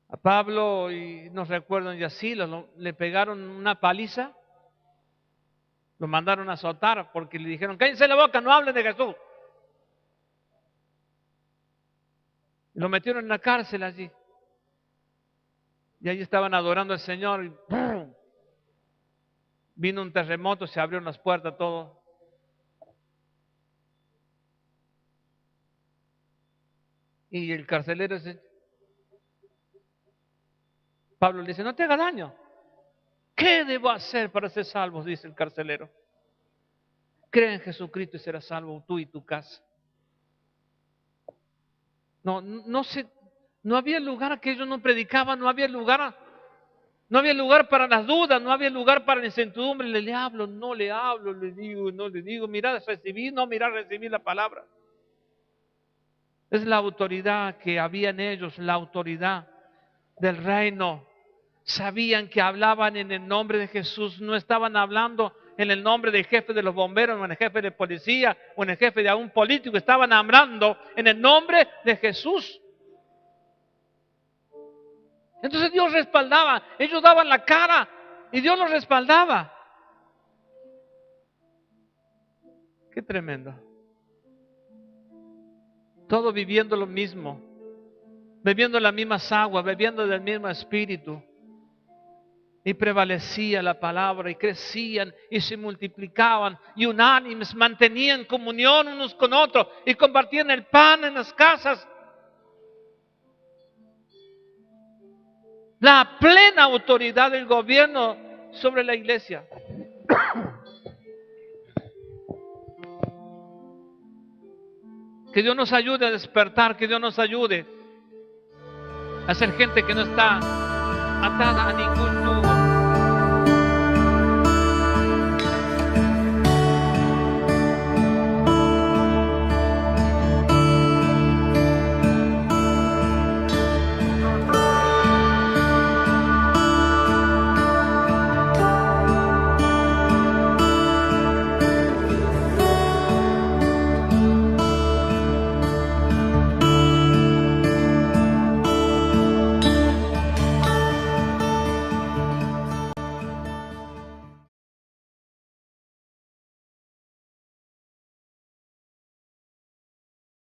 A Pablo, y nos recuerdan ya así, le pegaron una paliza, lo mandaron a azotar porque le dijeron, cállense la boca, no hablen de Jesús. Lo metieron en la cárcel allí. Y allí estaban adorando al Señor y ¡pum! Vino un terremoto, se abrieron las puertas, todo. Y el carcelero Pablo le dice, no te haga daño. ¿Qué debo hacer para ser salvo? Dice el carcelero. Cree en Jesucristo y serás salvo tú y tu casa. No había lugar que ellos no predicaban, no había lugar para las dudas, no había lugar para la incertidumbre. Le hablo, no le hablo, le digo, no le digo, mirad, recibir, no mirad, recibir la palabra. Es la autoridad que había en ellos, la autoridad del reino. Sabían que hablaban en el nombre de Jesús, no estaban hablando en el nombre del jefe de los bomberos, o en el jefe de policía, o en el jefe de algún político, estaban hablando en el nombre de Jesús. Entonces Dios respaldaba, ellos daban la cara y Dios los respaldaba. Qué tremendo. Todos viviendo lo mismo, bebiendo las mismas aguas, bebiendo del mismo espíritu. Y prevalecía la palabra y crecían y se multiplicaban y unánimes mantenían comunión unos con otros y compartían el pan en las casas. La plena autoridad del gobierno sobre la iglesia. Que Dios nos ayude a despertar, que Dios nos ayude a ser gente que no está atada a ningún yugo.